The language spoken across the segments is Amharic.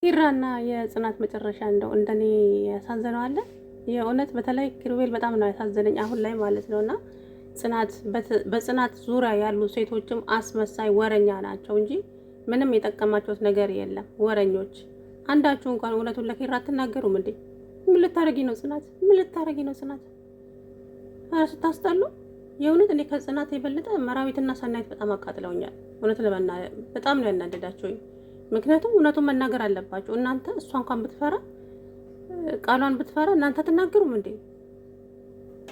ኪራና የጽናት መጨረሻ እንደኔ ያሳዘነው አለ። የእውነት በተለይ ኪሩቤል በጣም ነው ያሳዘነኝ አሁን ላይ ማለት ነውና ጽናት በጽናት ዙሪያ ያሉ ሴቶችም አስመሳይ ወረኛ ናቸው እንጂ ምንም የጠቀማቸውት ነገር የለም። ወረኞች አንዳችሁ እንኳን እውነቱን ለኪራ አትናገሩም እንዴ? ምን ልታረጊ ነው ጽናት? ምን ልታረጊ ነው ጽናት? ኧረ ስታስጠሉ። የእውነት እኔ ከጽናት የበለጠ መራዊትና ሰናይት በጣም አቃጥለውኛል። እውነት ለመናገር በጣም ነው ያናደዳቸውኝ። ምክንያቱም እውነቱን መናገር አለባቸው እናንተ። እሷ እንኳን ብትፈራ ቃሏን ብትፈራ እናንተ አትናገሩም እንዴ?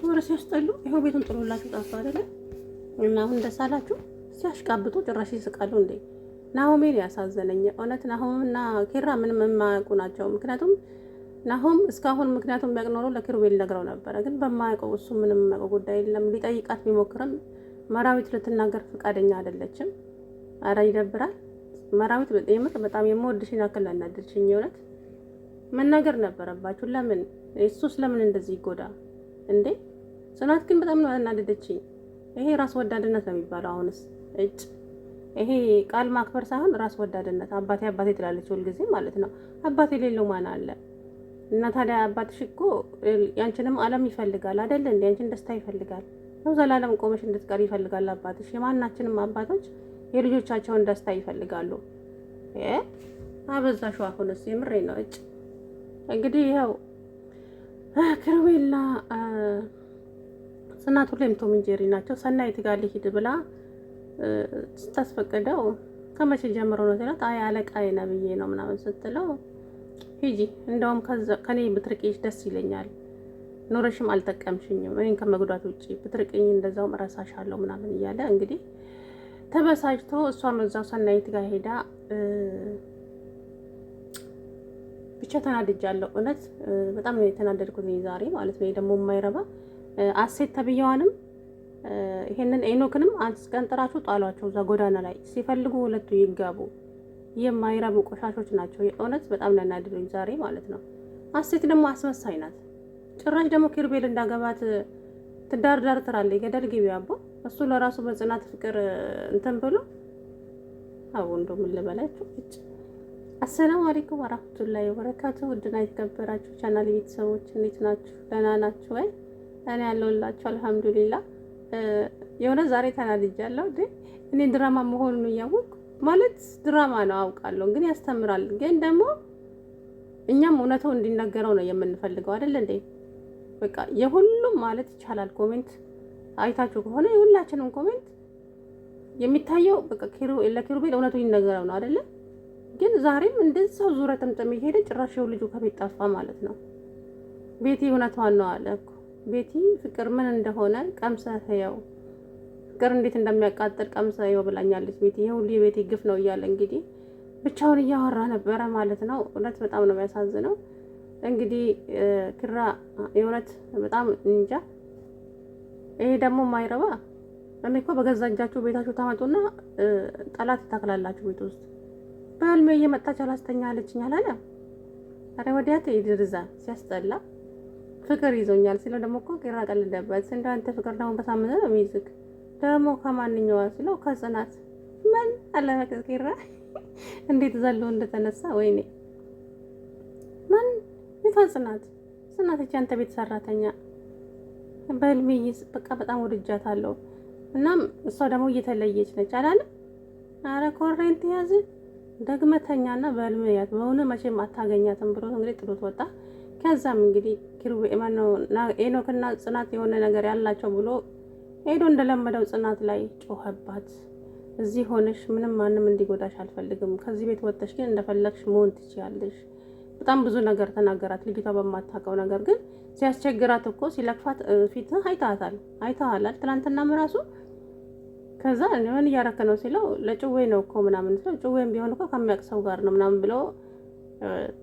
ወረ ሲያስጠሉ። ይኸው ቤቱን ጥሎላችሁ ጠፋ አይደለ? እና አሁን እንደሳላችሁ ሲያሽቃብጡ ጭራሽ ይስቃሉ እንዴ? ናሆሜን ያሳዘነኝ እውነት ናሆምና ኪራ ምንም የማያውቁ ናቸው። ምክንያቱም ናሆም እስካሁን ምክንያቱም የሚያቅኖረው ለኪሩቤል ነግረው ነበረ፣ ግን በማያውቀው እሱ ምንም የማያውቀው ጉዳይ የለም። ሊጠይቃት ቢሞክርም መራዊት ልትናገር ፈቃደኛ አይደለችም። አረ ይደብራል። መራዊት የምር በጣም የምወድሽኝ ያክል ያናደድሽኝ። እውነት መናገር ነበረባችሁ። ለምን እሱስ ለምን እንደዚህ ይጎዳ እንዴ? ጽናት ግን በጣም ነው ያናደደችኝ። ይሄ ራስ ወዳድነት ነው የሚባለው። አሁንስ ይሄ ቃል ማክበር ሳይሆን ራስ ወዳድነት። አባቴ አባቴ ትላለች ሁልጊዜ ማለት ነው። አባቴ የሌለው ማን አለ? እና ታዲያ አባትሽ እኮ ያንቺንም ዓለም ይፈልጋል አይደል እንዴ? ያንቺን ደስታ ይፈልጋል ነው። ዘላለም ቆመሽ እንድትቀር ይፈልጋል አባትሽ። የማናችንም አባቶች የልጆቻቸውን ደስታ ይፈልጋሉ። አበዛሽው። አሁንስ የምሬ ነው። እንግዲህ ይኸው ኪሩቤልና ጽናት ሁሌም ቶም እንጀሪ ናቸው። ሰናይት ጋር ሊሄድ ብላ ስታስፈቅደው ከመቼ ጀምሮ ነው ሲላት፣ አይ አለቃዬ ነብዬ ነው ምናምን ስትለው፣ ሂጂ እንደውም ከኔ ብትርቂሽ ደስ ይለኛል፣ ኖረሽም አልጠቀምሽኝም፣ እኔን ከመጉዳት ውጪ ብትርቂኝ እንደዛውም እረሳሻለሁ ምናምን እያለ እንግዲህ ተበሳጭቶ እሷም እዛው ሰናይት ጋር ሄዳ ብቻ ተናድጃለሁ። እውነት በጣም ነው የተናደድኩት ዛሬ ማለት ነው። ደግሞ የማይረባ አሴት ተብያዋንም ይሄንን ኤኖክንም አስቀንጥራችሁ ጣሏቸው እዛ ጎዳና ላይ። ሲፈልጉ ሁለቱ ይጋቡ። የማይረቡ ቆሻሾች ናቸው። የእውነት በጣም ነው ያናደዱኝ ዛሬ ማለት ነው። አሴት ደግሞ አስመሳይ ናት። ጭራሽ ደግሞ ኪሩቤል እንዳገባት ትዳርዳር ትራለች። ገደል ግቢ አቦ። እሱ ለራሱ በጽናት ፍቅር እንትን ብሎ እንደው ምን ልበላችሁ። አሰላሙ አለይኩም ወራህመቱላሂ ወበረካቱ። ውድና የተከበራችሁ ቻናል ቤተሰቦች እንዴት ናችሁ? ደህና ናችሁ ወይ? እኔ ያለሁላችሁ አልሐምዱሊላህ። የሆነ ዛሬ ተናድጃለሁ። እኔ ድራማ መሆኑን እያወቅሁ ማለት ድራማ ነው አውቃለሁ፣ ግን ያስተምራል። ግን ደግሞ እኛም እውነታው እንዲነገረው ነው የምንፈልገው አይደል እንዴ? በቃ የሁሉም ማለት ይቻላል ኮሜንት አይታችሁ ከሆነ የሁላችንም ኮሜንት የሚታየው በቃ ለኪሩቤል እውነቱ ይነገረው ነው አይደለ? ግን ዛሬም እንደዛው ዙረ ጥምጥም እየሄደ ጭራሽ ልጁ ከቤት ጠፋ ማለት ነው። ቤቲ እውነቷን ነው አለ እኮ። ቤቲ ፍቅር ምን እንደሆነ ቀምሰህ ያው ፍቅር እንዴት እንደሚያቃጥል ቀምሰህ ያው ብላኛለች ቤቲ። ይሄ ሁሉ የቤቲ ግፍ ነው እያለ እንግዲህ ብቻውን እያወራ ነበረ ማለት ነው። እውነት በጣም ነው የሚያሳዝነው። እንግዲህ ኪራ የእውነት በጣም እንጃ። ይሄ ደግሞ ማይረባ እኔ እኮ በገዛ እጃችሁ ቤታችሁ ታመጡና ጠላት ታክላላችሁ ቤት ውስጥ። በህልሜ እየመጣች አላስተኛ አለችኝ አላለ። አረ ወዲያት ይድርዛ ሲያስጠላ። ፍቅር ይዞኛል ሲለው ደግሞ እኮ ኪራ ቀልደበት። እንደው አንተ ፍቅር ደግሞ በሳምንት ነው የሚይዝክ ደግሞ ከማንኛዋ ሲለው ከጽናት ምን አለበከ ኪራ እንዴት ዘሎ እንደተነሳ ወይኔ ማን ይፋን ጽናት እቺ አንተ ቤት ሰራተኛ በህልሜ በቃ በጣም ወድጃታለሁ። እናም እሷ ደግሞ እየተለየች ነች አላለ። አረ ኮሬንት ያዝ ደግመተኛና በህልሜ ያት በእውነት መቼም አታገኛትም ብሎ እንግዲህ ጥሎት ወጣ። ከዛም እንግዲህ ኪሩቤል ማነው ኤኖክና ጽናት የሆነ ነገር ያላቸው ብሎ ሄዶ እንደለመደው ጽናት ላይ ጮኸባት። እዚህ ሆነሽ ምንም ማንም እንዲጎዳሽ አልፈልግም። ከዚህ ቤት ወጥተሽ ግን እንደፈለግሽ መሆን ትችያለሽ። በጣም ብዙ ነገር ተናገራት ልጅቷ በማታውቀው ነገር። ግን ሲያስቸግራት እኮ ሲለክፋት ፊትህ አይተሃል ትናንትናም ራሱ። ከዛ ምን እያረከ ነው ሲለው ለጭዌ ነው እኮ ምናምን ሲለው ጭዌም ቢሆን እኮ ከሚያውቅ ሰው ጋር ነው ምናምን ብሎ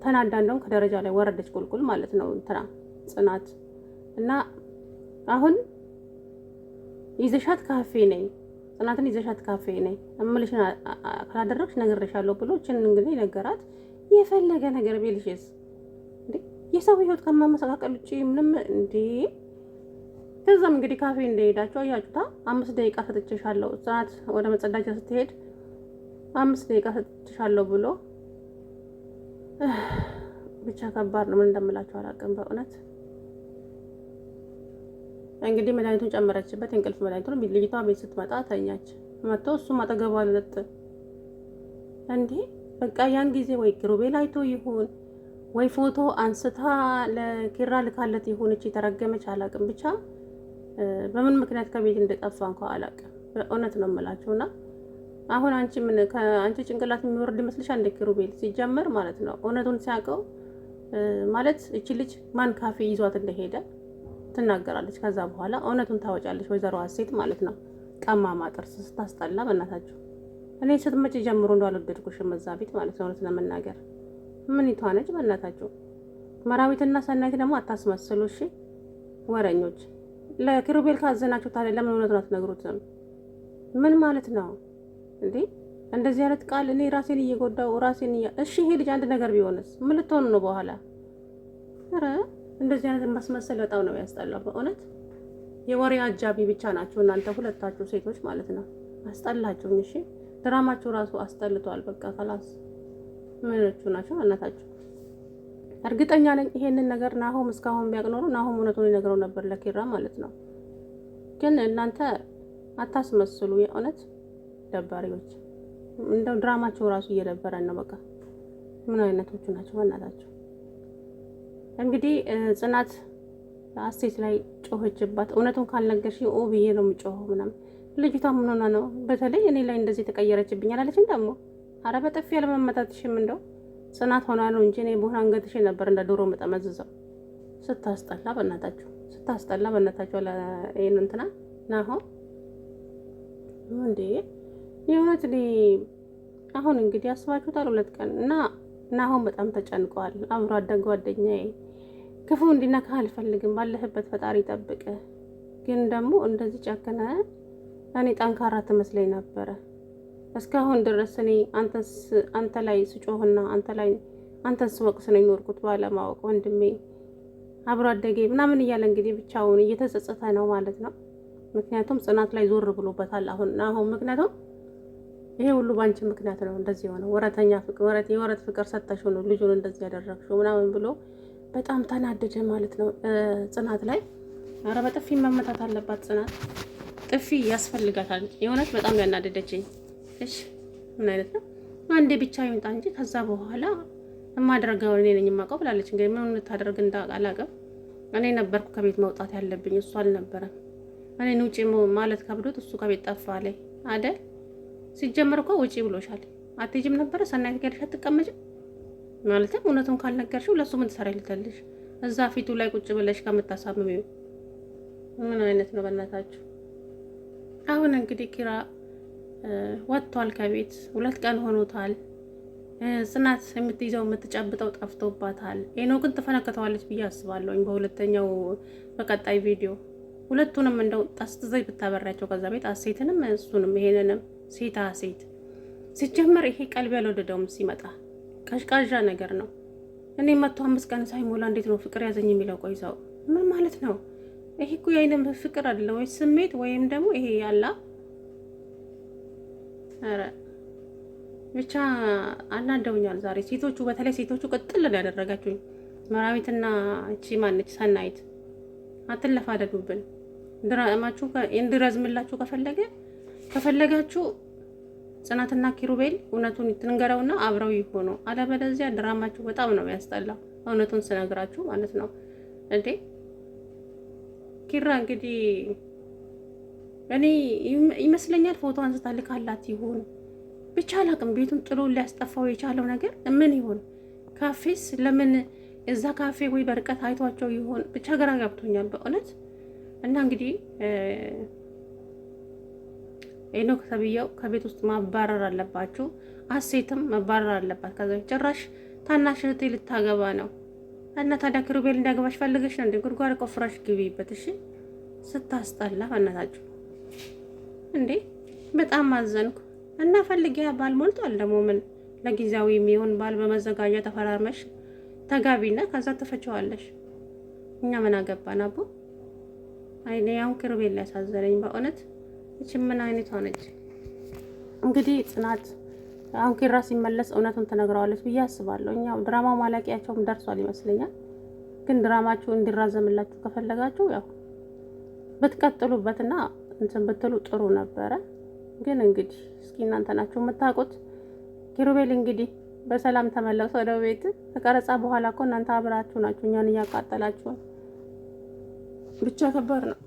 ተናዳ እንደውም ከደረጃ ላይ ወረደች ቁልቁል ማለት ነው እንትና ጽናት። እና አሁን ይዘሻት ካፌ ነኝ ጽናትን ይዘሻት ካፌ ነኝ እምልሽን ካላደረግሽ ነግሬሻለሁ ብሎ እችን እንግዲህ ነገራት። የፈለገ ነገር ቢልሽስ እንዴ የሰው ህይወት ከማመሰቃቀል ውጪ ምንም እንዴ። ከዛም እንግዲህ ካፌ እንደሄዳችሁ አያችሁታ። 5 ደቂቃ ሰጥቼሻለሁ ጽናት ወደ መጸዳጃ ስትሄድ 5 ደቂቃ ሰጥቼሻለሁ ብሎ ብቻ ከባድ ነው። ምን እንደምላችሁ አላውቅም በእውነት። እንግዲህ መድኃኒቱን ጨመረችበት፣ እንቅልፍ መድኃኒቱን። ልጅቷ ቤት ስትመጣ ተኛች። መጥቶ እሱም አጠገቧ ልጥ እንዴ በቃ ያን ጊዜ ወይ ኪሩቤል አይቶ ይሁን ወይ ፎቶ አንስታ ለኪራ ልካለት ይሁን እቺ ተረገመች አላውቅም። ብቻ በምን ምክንያት ከቤት እንደጠፋ እንኳን አላውቅም። በእውነት ነው የምላችሁና አሁን አንቺ ከአንቺ ጭንቅላት የሚወርድ ይመስልሻል እንደ ኪሩቤል? ሲጀመር ማለት ነው እውነቱን ሲያውቀው ማለት እቺ ልጅ ማን ካፌ ይዟት እንደሄደ ትናገራለች። ከዛ በኋላ እውነቱን ታወጫለች ወይዘሮ ሀሴት ማለት ነው። ቀማማ ጥርስ ስታስጠላ በእናታችሁ። እኔ ስትመጪ ጀምሮ እንዳልወደድኩሽም እዛ ቤት ማለት ነው። እውነት ለመናገር ምን ይቷነች በእናታችሁ። መራዊትና ሰናይት ደግሞ አታስመስሉ እሺ፣ ወረኞች። ለኪሩቤል ካዘናችሁ ታዲያ ለምን እውነቱን አትነግሩትም? ምን ማለት ነው እንዴ? እንደዚህ አይነት ቃል እኔ ራሴን እየጎዳው ራሴን እሺ፣ ይሄ ልጅ አንድ ነገር ቢሆንስ ምን ልትሆኑ ነው በኋላ? ኧረ እንደዚህ አይነት ማስመሰል በጣም ነው ያስጠላው በእውነት። የወሬ አጃቢ ብቻ ናችሁ እናንተ ሁለታችሁ ሴቶች ማለት ነው። አስጠላችሁኝ። እሺ ድራማችሁ ራሱ አስጠልቷል። በቃ ከላስ ምንቹ ናቸው እናታችሁ። እርግጠኛ ነኝ ይሄንን ነገር ናሆም እስካሁን ቢያቅኖሩ ናሆም እውነቱን ይነግረው ነበር ለኪራ ማለት ነው። ግን እናንተ አታስመስሉ። የእውነት ደባሪዎች። እንደው ድራማችሁ ራሱ እየደበረን ነው። በቃ ምን አይነቶቹ ናቸው እናታችሁ። እንግዲህ ጽናት አሴት ላይ ጮኸችባት። እውነቱን ካልነገርሽ ብዬ ነው የምጮኸው ምናምን። ልጅቷ ምን ሆና ነው በተለይ እኔ ላይ እንደዚህ ተቀየረችብኝ አላለችም ደግሞ? አረ በጥፊ ያለመመታትሽም እንደው ጽናት ሆና ነው እንጂ እኔ በሆነ አንገትሽ ነበር እንደ ዶሮ መጠመዝዘው። ስታስጠላ በእናታችሁ፣ ስታስጠላ በእናታችሁ። ለይሄን እንትና ናሆም እንዴ የእውነት እኔ አሁን እንግዲህ አስባችሁታል 2 ቀን እና ናሆም በጣም ተጨንቀዋል። አብሮ አደግ ጓደኛዬ ክፉ እንዲነካ አልፈልግም። ባለህበት ፈጣሪ ጠብቀ። ግን ደግሞ እንደዚህ ጨክነ እኔ ጠንካራ ትመስለኝ ነበረ እስካሁን ድረስ። እኔ አንተ ላይ ስጮህና አንተን ስወቅስ ነው የኖርኩት ባለማወቅ። ወንድሜ አብሮ አደጌ ምናምን እያለ እንግዲህ ብቻውን እየተጸጸተ ነው ማለት ነው። ምክንያቱም ጽናት ላይ ዞር ብሎበታል አሁን ምክንያቱም ይሄ ሁሉ ባንቺ ምክንያት ነው እንደዚህ የሆነው። ወረተኛ ፍቅር የወረት ፍቅር ሰተሽው ነው ልጁን እንደዚህ ያደረግሽው ምናምን ብሎ በጣም ተናደደ ማለት ነው ጽናት ላይ። ኧረ በጥፊ መመታት አለባት ጽናት። ጥፊ ያስፈልጋታል። የእውነት በጣም ያናደደችኝ። እሺ ምን አይነት ነው? አንዴ ብቻ ይምጣ እንጂ ከዛ በኋላ የማደርገው እኔ ነኝ የማውቀው ብላለች። እንግዲህ ምን ልታደርግ እንዳላቀም እኔ ነበርኩ ከቤት መውጣት ያለብኝ እሱ አልነበረም። እኔን ውጪ ማለት ከብዶት እሱ ከቤት ጠፋ ላይ አይደል? ሲጀመር እኮ ውጪ ብሎሻል። አትሄጂም ነበረ? ሰናይት ጋር አትቀመጭም ማለትም እውነቱን ካልነገርሽው ለሱ ምን ትሰሪልታለሽ? እዛ ፊቱ ላይ ቁጭ ብለሽ ከምታሳምሚው። ምን አይነት ነው በእናታችሁ? አሁን እንግዲህ ኪራ ወጥቷል ከቤት 2 ቀን ሆኖታል። ጽናት የምትይዘው የምትጨብጠው ጠፍቶባታል። ግን ትፈነከተዋለች ብዬ አስባለሁ በሁለተኛው በቀጣይ ቪዲዮ። ሁለቱንም እንደው ጠስትዘይ ብታበራቸው ከዛ ቤት አሴትንም እሱንም ይሄንንም ሴታ ሴት ሲጀመር ይሄ ቀልብ ያልወደደውም ሲመጣ ቀዥቃዣ ነገር ነው። እኔ 105 ቀን ሳይሞላ እንዴት ነው ፍቅር ያዘኝ የሚለው? ቆይ ሰው ምን ማለት ነው? ይሄ እኮ የአይንም ፍቅር አይደለም ወይ ስሜት ወይም ደግሞ ይሄ ያላ አረ ብቻ አናደውኛል ዛሬ ሴቶቹ፣ በተለይ ሴቶቹ ቅጥል ነው ያደረጋችሁኝ። መራዊትና እቺ ማነች ሰናይት አትለፋደዱብን። ድራማችሁ እንዲረዝምላችሁ ከፈለጋችሁ ጽናትና ኪሩቤል እውነቱን ትንገረውና አብረው ይሆኑ። አለበለዚያ ድራማችሁ በጣም ነው ያስጠላው። እውነቱን ስነግራችሁ ማለት ነው እንዴ። ኪራ እንግዲህ እኔ ይመስለኛል ፎቶ አንስታ ልካላት ይሁን ብቻ አላውቅም። ቤቱን ጥሎ ሊያስጠፋው የቻለው ነገር ምን ይሆን? ካፌስ ለምን እዛ ካፌ ወይ በርቀት አይቷቸው ይሆን? ብቻ ግራ ገብቶኛል በእውነት። እና እንግዲህ ሄኖክ ተብዬው ከቤት ውስጥ ማባረር አለባችሁ። አሴትም መባረር አለባት። ከዛ ጭራሽ ታናሽ እህቴ ልታገባ ነው እና ታዲያ ኪሩቤል እንዲያገባሽ ፈልገሽ ነው እንዴ? ጉድጓድ ቆፍራሽ ግቢበት። እሺ ስታስጠላ በእናታችሁ እንዴ! በጣም አዘንኩ። እና ፈልጊያ ባል ሞልቷል። ደግሞ ምን ለጊዜያዊ የሚሆን ባል በመዘጋጃ ተፈራርመሽ ተጋቢና ከዛ ተፈቸዋለሽ። እኛ ምን አገባን አቦ? አይኔ ያው ኪሩቤል ያሳዘነኝ በእውነት። እቺ ምን አይነት ሆነች? እንግዲህ ጽናት አሁን ኪራ ሲመለስ እውነቱን ትነግረዋለች ብዬ አስባለሁ። እኛ ድራማው ማለቂያቸውም ደርሷል ይመስለኛል። ግን ድራማችሁ እንዲራዘምላችሁ ከፈለጋችሁ ያው ብትቀጥሉበትና እንትን ብትሉ ጥሩ ነበረ። ግን እንግዲህ እስኪ እናንተ ናችሁ የምታውቁት። ኪሩቤል እንግዲህ በሰላም ተመለሰ ወደ ቤት። ከቀረጻ በኋላ እኮ እናንተ አብራችሁ ናችሁ እኛን እያቃጠላችሁ። ብቻ ከባድ ነው።